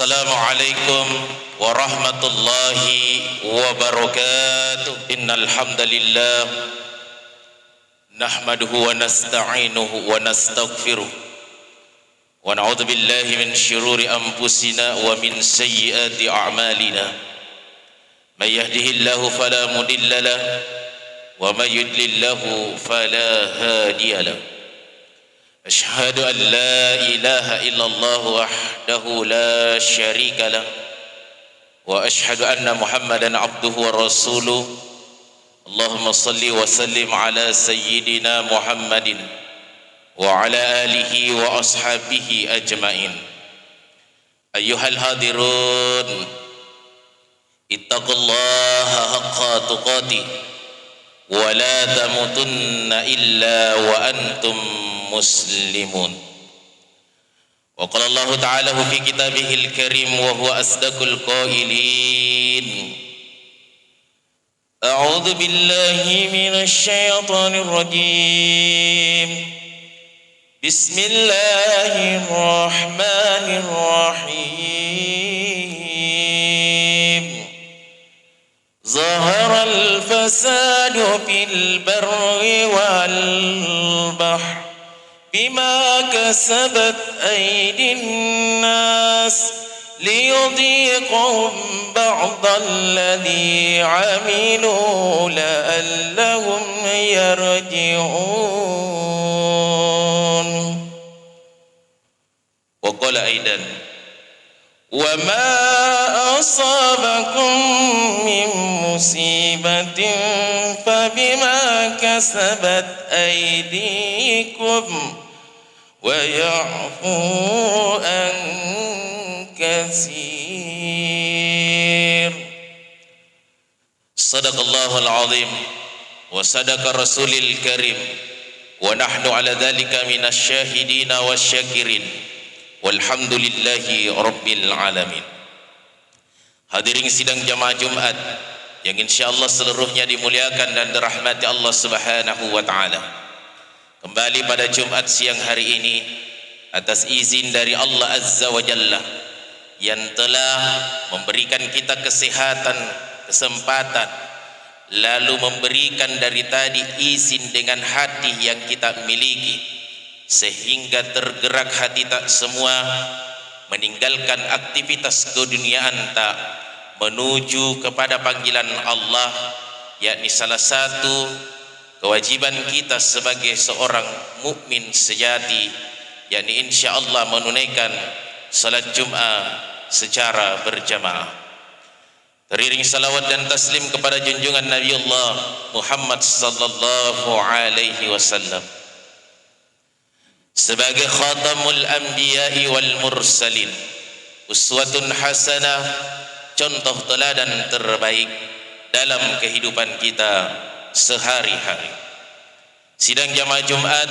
Assalamualaikum warahmatullahi wabarakatuh. Innal hamdalillah nahmaduhu wa nasta'inuhu wa nastaghfiruh wa na'udzu billahi min syururi anfusina wa min sayyiati a'malina. May yahdihillahu fala mudilla lahu wa may yudlil lahu fala hadiya lahu. Asyhadu an la ilaha illallah wahdahu la syarika lah wa asyhadu anna Muhammadan abduhu wa rasuluh. Allahumma salli wa sallim ala sayyidina Muhammadin wa ala alihi wa ashabihi ajmain. Ayyuhal hadirun, ittaqullaha haqqa tuqatih wa la tamutunna illa wa antum muslimun. Wa qala Allah ta'ala fi kitabihil karim wa huwa asdaqul qailin. A'udzu billahi minasy syaithanir rajim. Bismillahirrahmanirrahim. Zaharal fasadu fil barri wal bahr bima kasabat aydin nas liyudhiqahum ba'dalladhi 'amilu la'allahum yarji'un. Wa qala aidan wa ma asabakum min musibatin fabima kasabat aydikum wa ya'fu an katsir. Sadaqallahul azim wa sadaqa rasulil karim wa nahnu ala dhalika minasy syahidin wasyakirin walhamdulillahi rabbil alamin. Hadirin sidang jamaah Jumat yang insyaallah seluruhnya dimuliakan dan dirahmati Allah Subhanahu wa taala. Kembali pada Jumat siang hari ini atas izin dari Allah Azza wa Jalla yang telah memberikan kita kesehatan, kesempatan, lalu memberikan dari tadi izin dengan hati yang kita miliki, sehingga tergerak hati tak semua meninggalkan aktivitas keduniaan tak menuju kepada panggilan Allah, yakni salah satu kewajiban kita sebagai seorang mukmin sejati, yakni insyaallah menunaikan salat Jumat secara berjamaah. Teriring salawat dan taslim kepada junjungan Nabi Allah Muhammad sallallahu alaihi wasallam sebagai khatamul anbiya'i wal mursalin, uswatun hasanah, contoh teladan terbaik dalam kehidupan kita sehari-hari. Sidang jamaah Jumat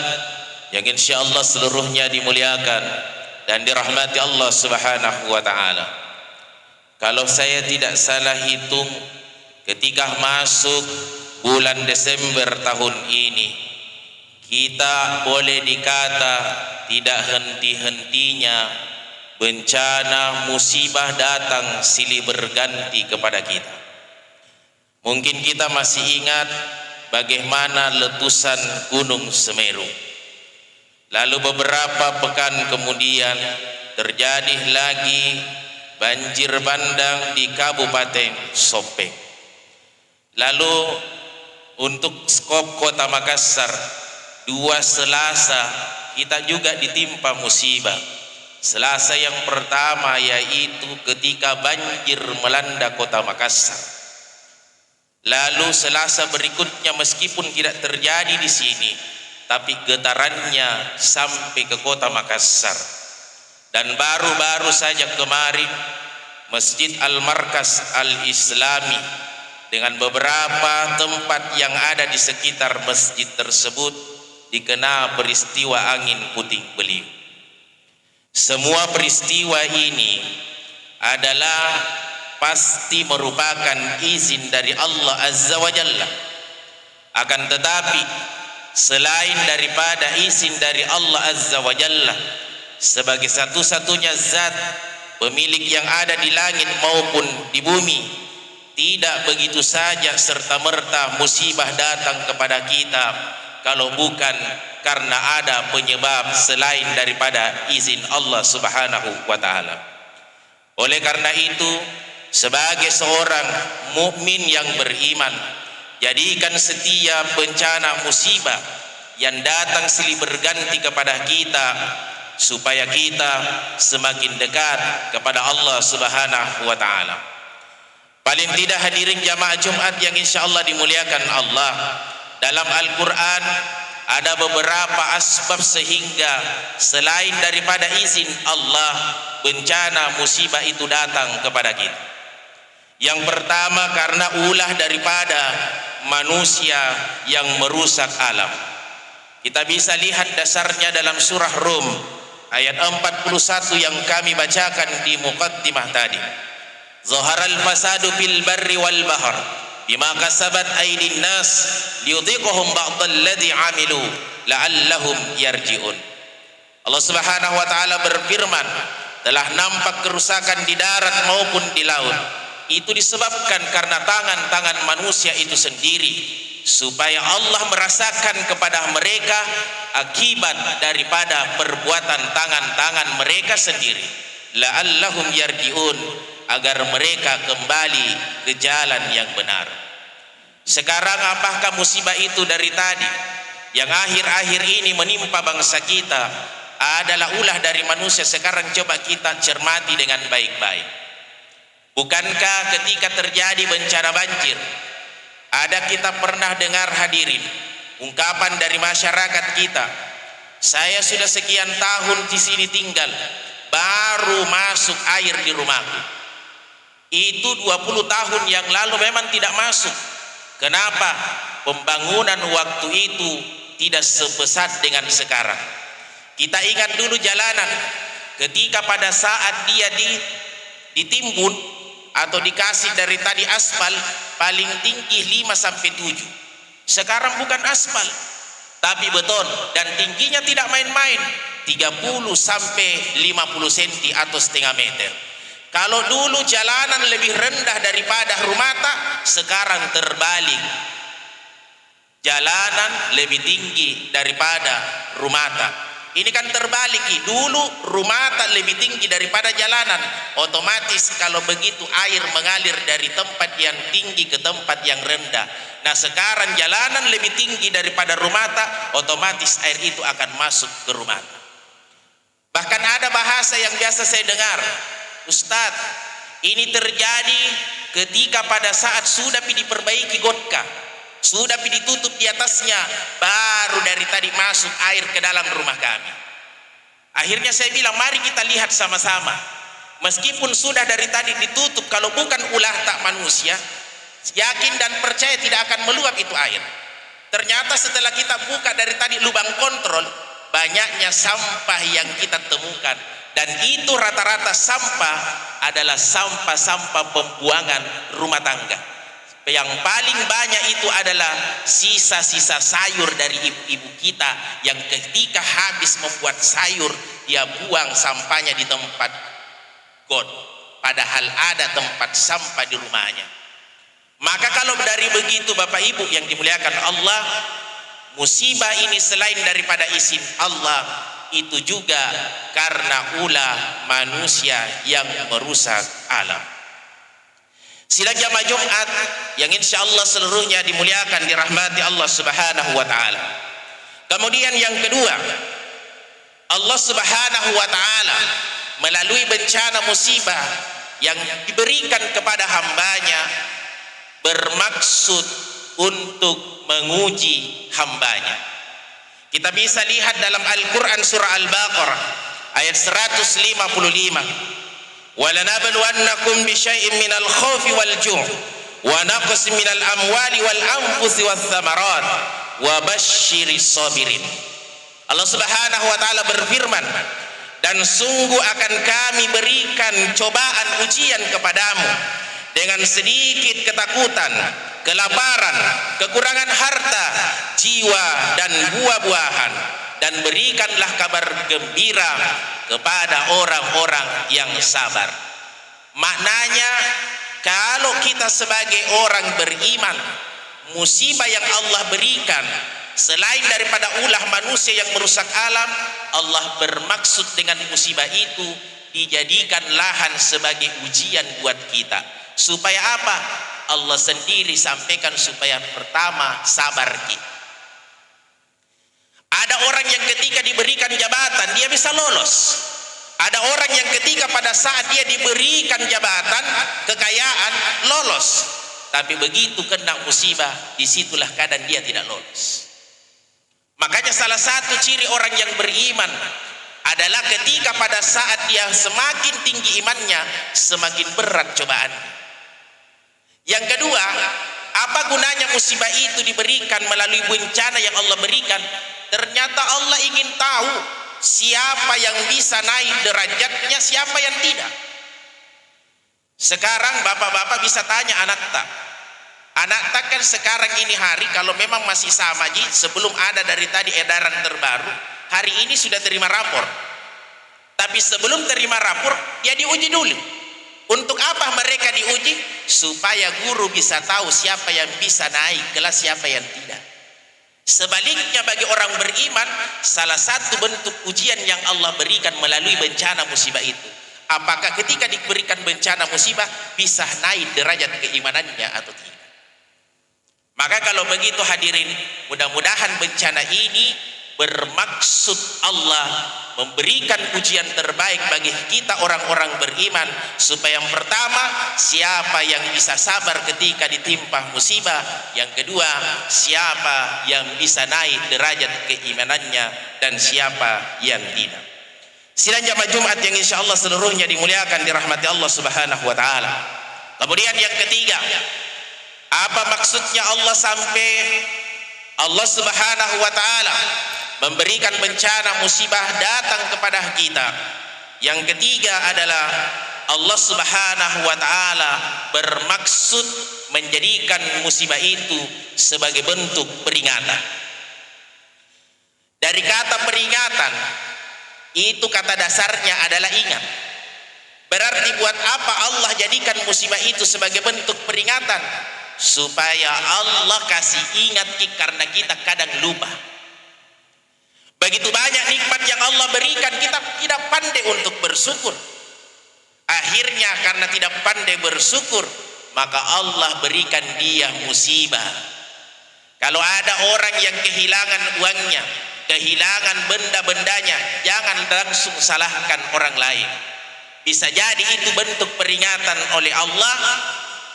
yang insyaallah seluruhnya dimuliakan dan dirahmati Allah Subhanahu wa taala. Kalau saya tidak salah hitung, ketika masuk bulan Desember tahun ini, kita boleh dikata tidak henti-hentinya bencana musibah datang silih berganti kepada kita. Mungkin kita masih ingat bagaimana letusan Gunung Semeru. Lalu beberapa pekan kemudian terjadi lagi banjir bandang di Kabupaten Sopeng. Lalu untuk skop Kota Makassar, 2 Selasa kita juga ditimpa musibah. Selasa yang pertama yaitu ketika banjir melanda Kota Makassar. Lalu Selasa berikutnya meskipun tidak terjadi di sini, tapi getarannya sampai ke Kota Makassar. Dan baru-baru saja kemarin Masjid Al-Markas Al-Islami dengan beberapa tempat yang ada di sekitar masjid tersebut dikena peristiwa angin puting beliung. Semua peristiwa ini adalah pasti merupakan izin dari Allah Azza wa Jalla. Akan tetapi selain daripada izin dari Allah Azza wa Jalla sebagai satu-satunya zat pemilik yang ada di langit maupun di bumi, tidak begitu saja serta-merta musibah datang kepada kita kalau bukan karena ada penyebab selain daripada izin Allah Subhanahu wa taala. Oleh karena itu, sebagai seorang mukmin yang beriman, jadikan setiap bencana musibah yang datang silih berganti kepada kita supaya kita semakin dekat kepada Allah Subhanahu wa taala. Paling tidak hadirin jamaah Jumat yang insyaallah dimuliakan Allah, dalam Al-Qur'an ada beberapa asbab sehingga selain daripada izin Allah bencana musibah itu datang kepada kita. Yang pertama, karena ulah daripada manusia yang merusak alam. Kita bisa lihat dasarnya dalam surah Rum ayat 41 yang kami bacakan di muqaddimah tadi. Zaharal fasadu fil barri wal bahr bima kasabat aydin nas liyudhiqahum ba'dalladzi 'amilu la'allahum yarji'un. Allah Subhanahu wa taala berfirman, telah nampak kerusakan di darat maupun di laut. Itu disebabkan karena tangan-tangan manusia itu sendiri, supaya Allah merasakan kepada mereka akibat daripada perbuatan tangan-tangan mereka sendiri. La'allahum yarji'un, agar mereka kembali ke jalan yang benar. Sekarang apakah musibah itu dari tadi yang akhir-akhir ini menimpa bangsa kita adalah ulah dari manusia? Sekarang coba kita cermati dengan baik-baik. Bukankah ketika terjadi bencana banjir, ada kita pernah dengar hadirin ungkapan dari masyarakat kita, saya sudah sekian tahun di sini tinggal, baru masuk air di rumahku. Itu 20 tahun yang lalu memang tidak masuk. Kenapa? Pembangunan waktu itu tidak sebesar dengan sekarang. Kita ingat dulu jalanan, ketika pada saat dia ditimbun atau dikasih dari tadi aspal, paling tinggi 5 sampai 7. Sekarang bukan aspal, tapi beton, dan tingginya tidak main-main, 30 sampai 50 cm atau setengah meter. Kalau dulu jalanan lebih rendah daripada rumata, sekarang terbalik. Jalanan lebih tinggi daripada rumata. Ini kan terbalik. Dulu rumata lebih tinggi daripada jalanan. Otomatis kalau begitu air mengalir dari tempat yang tinggi ke tempat yang rendah. Nah sekarang jalanan lebih tinggi daripada rumata, otomatis air itu akan masuk ke rumata. Bahkan ada bahasa yang biasa saya dengar, Ustadz, ini terjadi ketika pada saat sudah diperbaiki gotka, sudah ditutup di atasnya, baru dari tadi masuk air ke dalam rumah kami. Akhirnya saya bilang, mari kita lihat sama-sama. Meskipun sudah dari tadi ditutup, kalau bukan ulah tak manusia, yakin dan percaya tidak akan meluap itu air. Ternyata setelah kita buka dari tadi lubang kontrol, banyaknya sampah yang kita temukan. Dan itu rata-rata sampah adalah sampah-sampah pembuangan rumah tangga. Yang paling banyak itu adalah sisa-sisa sayur dari ibu-ibu kita yang ketika habis membuat sayur, dia buang sampahnya di tempat got, padahal ada tempat sampah di rumahnya. Maka kalau dari begitu Bapak Ibu yang dimuliakan Allah, musibah ini selain daripada izin Allah, itu juga karena ulah manusia yang merusak alam. Sidang jamaah Jumat yang insyaallah seluruhnya dimuliakan dirahmati Allah Subhanahu wa taala. Kemudian yang kedua, Allah Subhanahu wa taala melalui bencana musibah yang diberikan kepada hambanya bermaksud untuk menguji hambanya. Kita bisa lihat dalam Al-Quran surah Al-Baqarah ayat 155. وَلَنَبْلُوَنَّكُمْ بِشَيْءٍ مِنَ الْخَوْفِ وَالْجُوعِ وَنَقْصٍ مِنَ الْأَمْوَالِ وَالْأَنْفُسِ وَالثَّمَرَاتِ وَبَشِّرِ الصَّابِرِينَ. Allah Subhanahu wa taala berfirman, dan sungguh akan kami berikan cobaan ujian kepadamu dengan sedikit ketakutan, kelaparan, kekurangan harta, jiwa dan buah-buahan. dan berikanlah kabar gembira kepada orang-orang yang sabar. Maknanya, kalau kita sebagai orang beriman, musibah yang Allah berikan selain daripada ulah manusia yang merusak alam, Allah bermaksud dengan musibah itu dijadikan lahan sebagai ujian buat kita. Supaya apa? Allah sendiri sampaikan supaya pertama sabar kita. Ada orang yang ketika diberikan jabatan dia bisa lolos. Ada orang yang ketika pada saat dia diberikan jabatan, kekayaan, lolos. Tapi begitu kena musibah, disitulah kadang dia tidak lolos. Makanya salah satu ciri orang yang beriman adalah ketika pada saat dia semakin tinggi imannya, semakin berat cobaan. Yang kedua, apa gunanya musibah itu diberikan melalui bencana yang Allah berikan? Ternyata Allah ingin tahu siapa yang bisa naik derajatnya, siapa yang tidak. Sekarang bapak-bapak bisa tanya anak tak. Anak tak kan sekarang ini hari, kalau memang masih sama Ji, sebelum ada dari tadi edaran terbaru, hari ini sudah terima rapor. Tapi sebelum terima rapor, dia diuji dulu. Untuk apa mereka diuji? Supaya guru bisa tahu siapa yang bisa naik kelas, siapa yang tidak. Sebaliknya bagi orang beriman, salah satu bentuk ujian yang Allah berikan melalui bencana musibah itu, apakah ketika diberikan bencana musibah bisa naik derajat keimanannya atau tidak. Maka kalau begitu hadirin, mudah-mudahan bencana ini bermaksud Allah memberikan ujian terbaik bagi kita orang-orang beriman, supaya yang pertama, siapa yang bisa sabar ketika ditimpa musibah. Yang kedua, siapa yang bisa naik derajat keimanannya, dan siapa yang tidak. Sidang jamaah Jumat yang insya Allah seluruhnya dimuliakan dirahmati Allah subhanahu wa ta'ala. Kemudian yang ketiga, apa maksudnya Allah sampai Allah subhanahu wa ta'ala memberikan bencana musibah datang kepada kita? Yang ketiga adalah Allah subhanahu wa ta'ala bermaksud menjadikan musibah itu sebagai bentuk peringatan. Dari kata peringatan itu, kata dasarnya adalah ingat. Berarti buat apa Allah jadikan musibah itu sebagai bentuk peringatan? Supaya Allah kasih ingat karena kita kadang lupa. Begitu banyak nikmat yang Allah berikan, kita tidak pandai untuk bersyukur. Akhirnya karena tidak pandai bersyukur, maka Allah berikan dia musibah. Kalau ada orang yang kehilangan uangnya, kehilangan benda-bendanya, jangan langsung salahkan orang lain. Bisa jadi itu bentuk peringatan oleh Allah.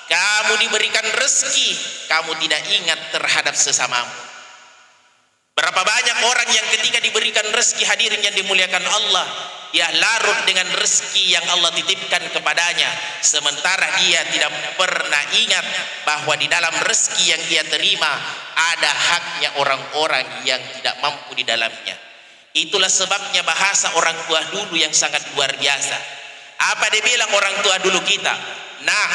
Kamu diberikan rezeki, kamu tidak ingat terhadap sesamamu. Berapa banyak orang yang ketika diberikan rezeki, hadirin yang dimuliakan Allah, dia larut dengan rezeki yang Allah titipkan kepadanya, sementara dia tidak pernah ingat bahwa di dalam rezeki yang dia terima ada haknya orang-orang yang tidak mampu di dalamnya. Itulah sebabnya bahasa orang tua dulu yang sangat luar biasa. Apa dia bilang orang tua dulu kita? Nah,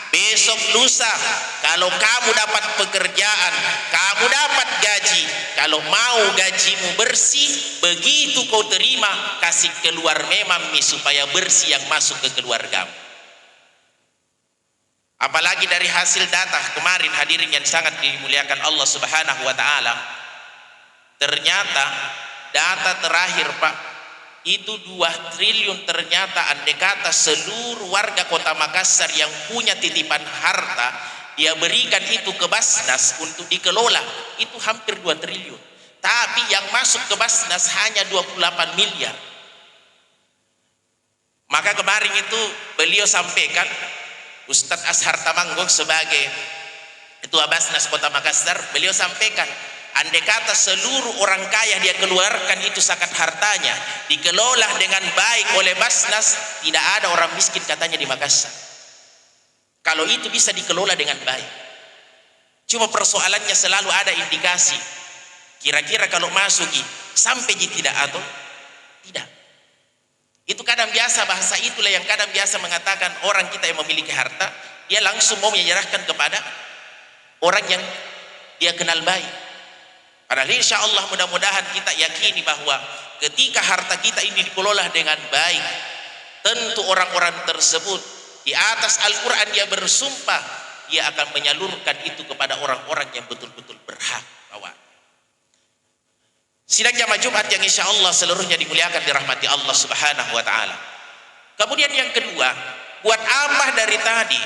besok lusa kalau kamu dapat pekerjaan, kamu dapat gaji, kalau mau gajimu bersih, begitu kau terima, kasih keluar memang supaya bersih yang masuk ke keluargamu. Apalagi dari hasil data kemarin hadirin yang sangat dimuliakan Allah subhanahu wa ta'ala, ternyata data terakhir Pak, itu 2 triliun ternyata andai kata seluruh warga kota Makassar yang punya titipan harta, dia berikan itu ke Basnas untuk dikelola, itu hampir 2 triliun. Tapi yang masuk ke Basnas hanya 28 miliar. Maka kemarin itu beliau sampaikan, Ustadz Ashar Tamanggong sebagai Ketua Basnas Kota Makassar, beliau sampaikan, andai kata seluruh orang kaya dia keluarkan itu zakat hartanya, dikelola dengan baik oleh Basnas, tidak ada orang miskin katanya di Makassar. Kalau itu bisa dikelola dengan baik. Cuma persoalannya selalu ada indikasi. Kira-kira kalau masuk sampai tidak atau tidak. Itu kadang biasa, bahasa itulah yang kadang biasa mengatakan orang kita yang memiliki harta, dia langsung mau menyerahkan kepada orang yang dia kenal baik. Pada Padahal insya Allah mudah-mudahan kita yakini bahwa ketika harta kita ini dikelola dengan baik, tentu orang-orang tersebut di atas Al-Quran dia bersumpah, dia akan menyalurkan itu kepada orang-orang yang betul-betul berhak. Sidang jamaah Jumat yang insya Allah seluruhnya dimuliakan dirahmati Allah subhanahu wa ta'ala. Kemudian yang kedua, buat apa dari tadi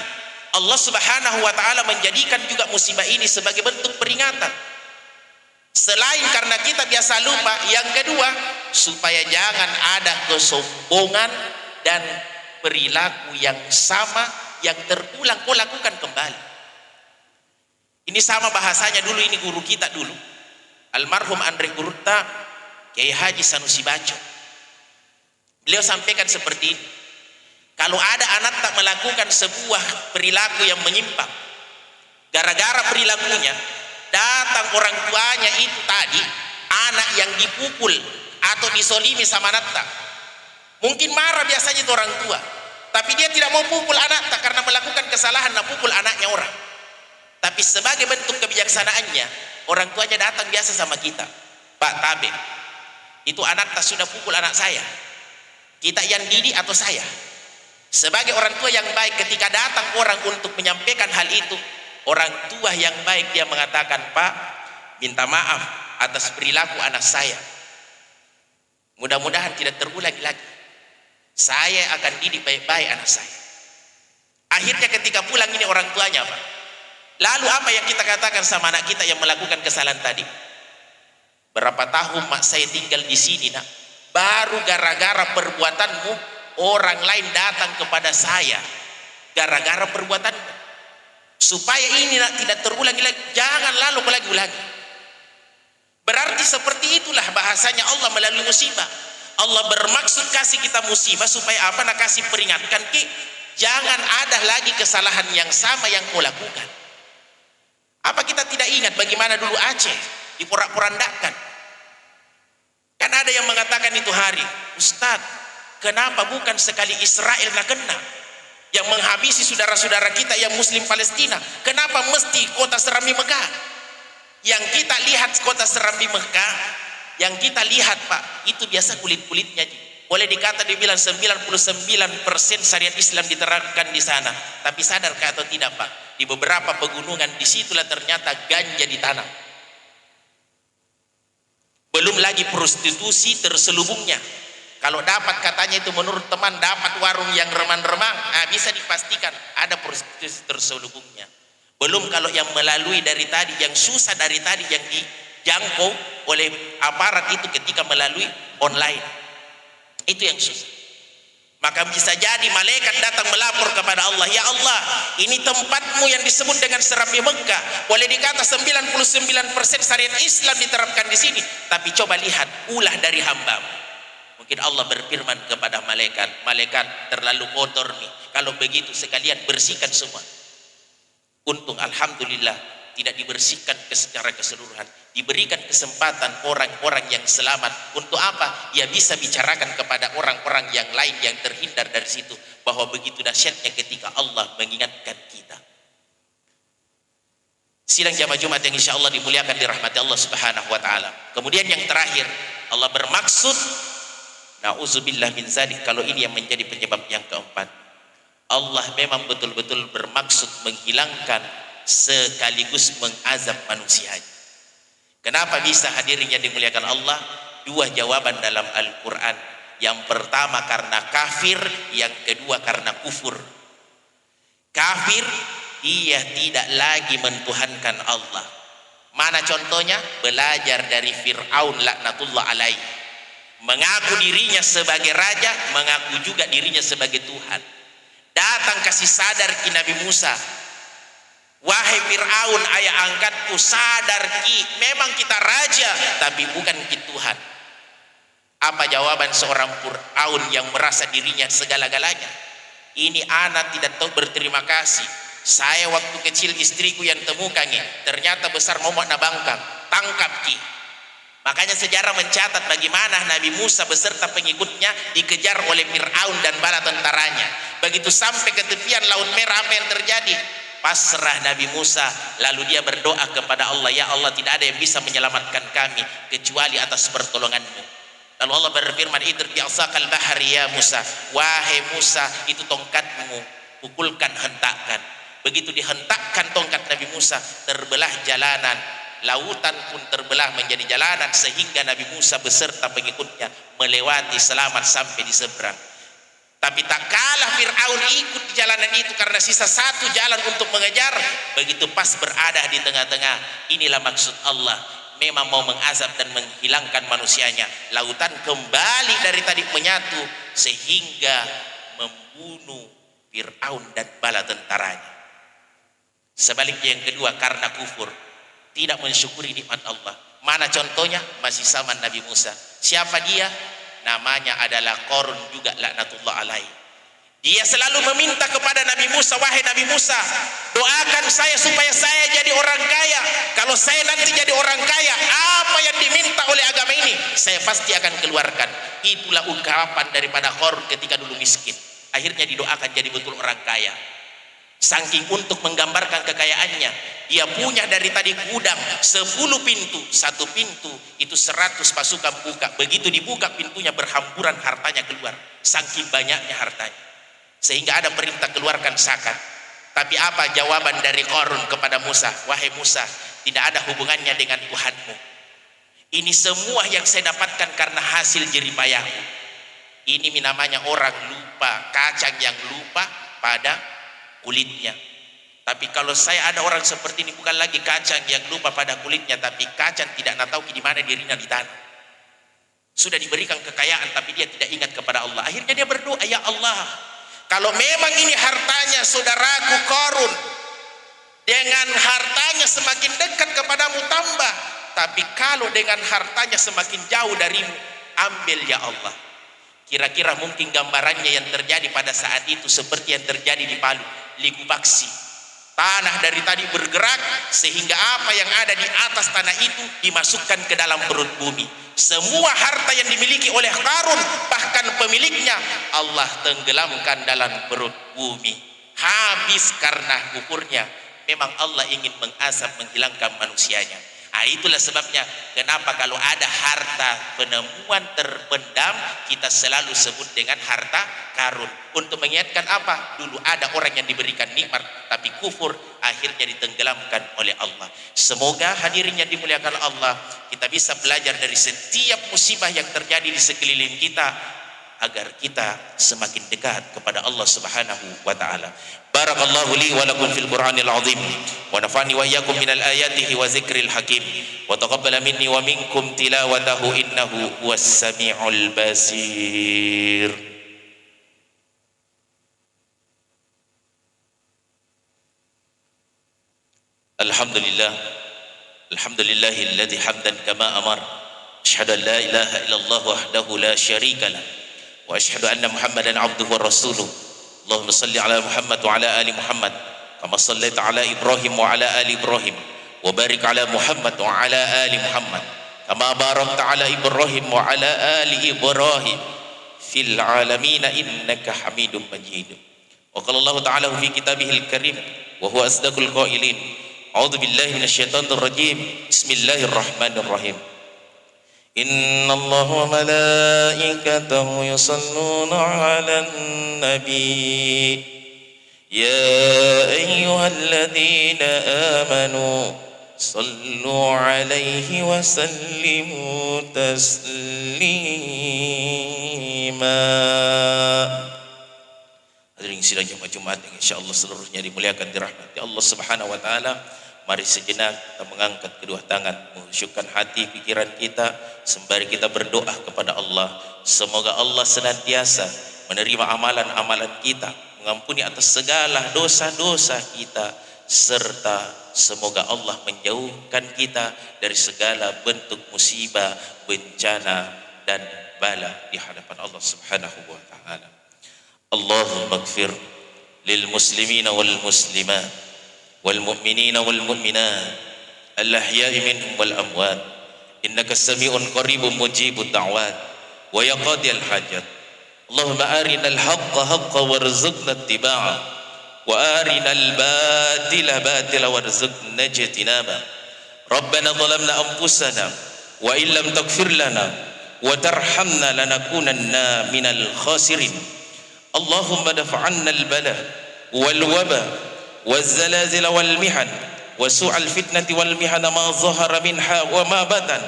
Allah subhanahu wa ta'ala menjadikan juga musibah ini sebagai bentuk peringatan? Selain karena kita biasa lupa, yang kedua supaya jangan ada kesombongan dan perilaku yang sama yang terulang kau lakukan kembali. Ini sama bahasanya dulu, ini guru kita dulu almarhum Andre Gurta Kiai Haji Sanusi Baco. Beliau sampaikan seperti ini, kalau ada anak tak melakukan sebuah perilaku yang menyimpang, gara-gara perilakunya datang orang tuanya itu tadi, anak yang dipukul atau disolimi sama anak tak, mungkin marah biasanya itu orang tua, tapi dia tidak mau pukul anak tak karena melakukan kesalahan, nak pukul anaknya orang. Tapi sebagai bentuk kebijaksanaannya, orang tuanya datang biasa sama kita, Pak Tabe, itu anak tak sudah pukul anak saya, kita yang didik atau saya? Sebagai orang tua yang baik, ketika datang orang untuk menyampaikan hal itu, orang tua yang baik dia mengatakan, Pak, minta maaf atas perilaku anak saya, mudah-mudahan tidak terulang lagi, saya akan didik baik-baik anak saya. Akhirnya ketika pulang ini orang tuanya, Pak, lalu apa yang kita katakan sama anak kita yang melakukan kesalahan tadi? Berapa tahun mak saya tinggal di sini, nak, baru gara-gara perbuatanmu orang lain datang kepada saya, gara-gara perbuatanmu, supaya ini nak tidak terulang lagi, jangan lalu lagi ulangi. Berarti seperti itulah bahasanya Allah melalui musibah. Allah bermaksud kasih kita musibah supaya apa? Nak kasih peringatkan ki, jangan ada lagi kesalahan yang sama yang kau lakukan. Apa kita tidak ingat bagaimana dulu Aceh diporak-porandakan? Kan ada yang mengatakan itu hari, Ustadz, kenapa bukan sekali Israel nak kena yang menghabisi saudara-saudara kita yang Muslim Palestina? Kenapa mesti kota Serambi Mekah? Yang kita lihat kota Serambi Mekah, yang kita lihat Pak, itu biasa kulit-kulitnya. Boleh dikata dibilang 99% syariat Islam diterapkan di sana. Tapi sadarkah atau tidak Pak? Di beberapa pegunungan disitulah ternyata ganja ditanam. Belum lagi prostitusi terselubungnya. Kalau dapat katanya itu menurut teman dapat warung yang remang-remang, bisa dipastikan ada prostitusi terselubungnya. Belum kalau yang melalui dari tadi, yang susah dari tadi yang dijangkau oleh aparat itu ketika melalui online. Itu yang susah. Maka bisa jadi malaikat datang melapor kepada Allah, ya Allah, ini tempatmu yang disebut dengan Serambi Mekah. Boleh dikata 99% syariat Islam diterapkan di sini, tapi coba lihat ulah dari hambamu. Mungkin Allah berfirman kepada malaikat, malaikat terlalu kotor nih, kalau begitu sekalian bersihkan semua. Untung alhamdulillah tidak dibersihkan secara keseluruhan, diberikan kesempatan orang-orang yang selamat. Untuk apa? Dia bisa bicarakan kepada orang-orang yang lain yang terhindar dari situ, bahwa begitu dahsyatnya ketika Allah mengingatkan kita. Sidang jamaah Jumat yang insya Allah dimuliakan dirahmati Allah subhanahu wa ta'ala. Kemudian yang terakhir, Allah bermaksud, na'udzubillah min zalik, kalau ini yang menjadi penyebab yang keempat, Allah memang betul-betul bermaksud menghilangkan sekaligus mengazab manusianya. Kenapa bisa hadirin yang dimuliakan Allah? Dua jawaban dalam Al-Quran. Yang pertama karena kafir, yang kedua karena kufur. Kafir, ia tidak lagi mentuhankan Allah. Mana contohnya? Belajar dari Fir'aun laknatullah alaih, mengaku dirinya sebagai raja, mengaku juga dirinya sebagai Tuhan. Datang kasih sadar ki Nabi Musa, wahai Fir'aun, ayah angkatku, sadar ki, memang kita raja tapi bukan ki Tuhan. Apa jawaban seorang Fir'aun yang merasa dirinya segala-galanya? Ini anak tidak tahu berterima kasih. Saya waktu kecil istriku yang temukan ini, ternyata besar momok na bangkang, tangkap ki. Makanya sejarah mencatat bagaimana Nabi Musa beserta pengikutnya dikejar oleh Fir'aun dan bala tentaranya. Begitu sampai ke tepian Laut Merah, apa yang terjadi? pasrah Nabi Musa, lalu dia berdoa kepada Allah, ya Allah, tidak ada yang bisa menyelamatkan kami kecuali atas pertolonganmu. Lalu Allah berfirman, idrib bi'asakal bahri ya Musa, wahai Musa, itu tongkatmu, pukulkan, hentakkan. Begitu dihentakkan tongkat Nabi Musa, terbelah jalanan, lautan pun terbelah menjadi jalanan, sehingga Nabi Musa beserta pengikutnya melewati selamat sampai di seberang. Tapi tak kalah Fir'aun ikut di jalanan itu karena sisa satu jalan untuk mengejar. Begitu pas berada di tengah-tengah, inilah maksud Allah, memang mau mengazab dan menghilangkan manusianya. Lautan kembali dari tadi menyatu sehingga membunuh Fir'aun dan bala tentaranya. Sebaliknya yang kedua, karena kufur, tidak mensyukuri nikmat Allah. Mana contohnya? Masih zaman Nabi Musa. Siapa dia? Namanya adalah Qarun juga laknatullah alaih. Dia selalu meminta kepada Nabi Musa, wahai Nabi Musa, doakan saya supaya saya jadi orang kaya. Kalau saya nanti jadi orang kaya, apa yang diminta oleh agama ini saya pasti akan keluarkan. Itulah ungkapan daripada Qarun ketika dulu miskin. Akhirnya didoakan jadi betul orang kaya. Saking untuk menggambarkan kekayaannya, dia punya dari tadi gudang 10 pintu, satu pintu itu 100 pasukan buka. Begitu dibuka pintunya, berhamburan hartanya keluar, saking banyaknya hartanya, sehingga ada perintah keluarkan zakat. Tapi apa jawaban dari Qarun kepada Musa? Wahai Musa, tidak ada hubungannya dengan Tuhanmu. Ini semua yang saya dapatkan karena hasil jeripayahku. Ini namanya orang lupa, kacang yang lupa pada kulitnya. Tapi kalau saya ada orang seperti ini, bukan lagi kacang yang lupa pada kulitnya, tapi kacang tidak tahu di mana dirinya di tanah. Sudah diberikan kekayaan tapi dia tidak ingat kepada Allah. Akhirnya dia berdoa, ya Allah, kalau memang ini hartanya saudaraku Qarun, dengan hartanya semakin dekat kepadamu tambah, tapi kalau dengan hartanya semakin jauh darimu, ambil ya Allah. Kira-kira mungkin gambarannya yang terjadi pada saat itu seperti yang terjadi di Palu, likupaksi. Tanah dari tadi bergerak sehingga apa yang ada di atas tanah itu dimasukkan ke dalam perut bumi. Semua harta yang dimiliki oleh Qarun, bahkan pemiliknya, Allah tenggelamkan dalam perut bumi. Habis karena kufurnya. Memang Allah ingin mengazab, menghilangkan manusianya. Itulah sebabnya kenapa kalau ada harta penemuan terpendam, kita selalu sebut dengan harta karun. Untuk mengingatkan apa? Dulu ada orang yang diberikan nikmat tapi kufur, akhirnya ditenggelamkan oleh Allah. Semoga hadirin yang dimuliakan Allah, kita bisa belajar dari setiap musibah yang terjadi di sekeliling kita, agar kita semakin dekat kepada Allah Subhanahu wa taala. Barakallahu li wa lakum fil Qur'anil azim wa nafa'ani wa iyyakum minal ayatihi wa zikril hakim wa taqabbala minni wa minkum tilawatahu innahu huwas samiul basir. Alhamdulillah, alhamdulillahilladzi hamdan kama amar, asyhadu an la ilaha illallah wahdahu la syarika lah, wa asyhadu anna Muhammadan abduhu wa rasuluh. Allahumma salli ala Muhammad wa ala ali Muhammad kama sallaita ala Ibrahim wa ala ali Ibrahim, wa barik ala Muhammad wa ala ali Muhammad kama barakta ala Ibrahim wa ala ali Ibrahim fil alamin innaka Hamidum Majid. Wa qala Allah ta'ala fi kitabihil karim wa huwa asdaqul qailin. A'udzu billahi minasyaitonir rajim. Bismillahirrahmanirrahim. Inna Allah wa malaikatahu yusalluna 'alan nabi ya ayyuhalladzina amanu sallu 'alaihi wa sallimu taslima. Hadirin sidang Jumat yang insyaallah seluruhnya dimuliakan dirahmati Allah Subhanahu wa taala. Mari sejenak kita mengangkat kedua tangan, mengusyukkan hati pikiran kita sembari kita berdoa kepada Allah. Semoga Allah senantiasa menerima amalan-amalan kita, mengampuni atas segala dosa-dosa kita, serta semoga Allah menjauhkan kita dari segala bentuk musibah, bencana dan bala di hadapan Allah Subhanahu wa taala. Allahumma ighfir lil muslimina wal muslimat والمؤمنين والمؤمنات الأحياء منهم والأموات إنك سميع قريب مجيب الدعوات ويقاضي الحاجات. اللهم أرنا الحق حقا وارزقنا اتباعه وأرنا الباطل باطلا وارزقنا اجتنابه ربنا ظلمنا أنفسنا وإن لم تغفر لنا وترحمنا لنكونن من الخاسرين اللهم دفع عنا البلاء والوباء والزلازل والمحن وسوء الفتنة والمحن ما ظهر منها وما بطن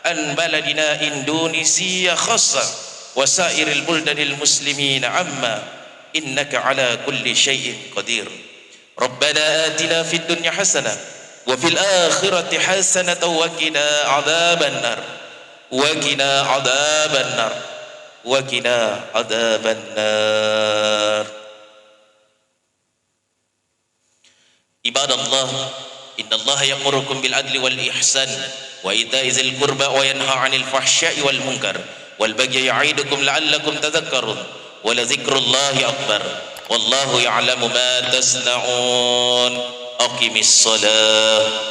عن بلدنا إندونيسيا خاصة وسائر البلدان المسلمين عامة إنك على كل شيء قدير ربنا آتنا في الدنيا حسنة وفي الآخرة حسنة وقنا عذاب النار وقنا عذاب النار وقنا عذاب النار عباد الله إن الله يأمركم بالعدل والإحسان وإيتاء ذي القربى وينهى عن الفحشاء والمنكر والبغي يعظكم لعلكم تذكرون ولذكر الله أكبر والله يعلم ما تصنعون أقم الصلاة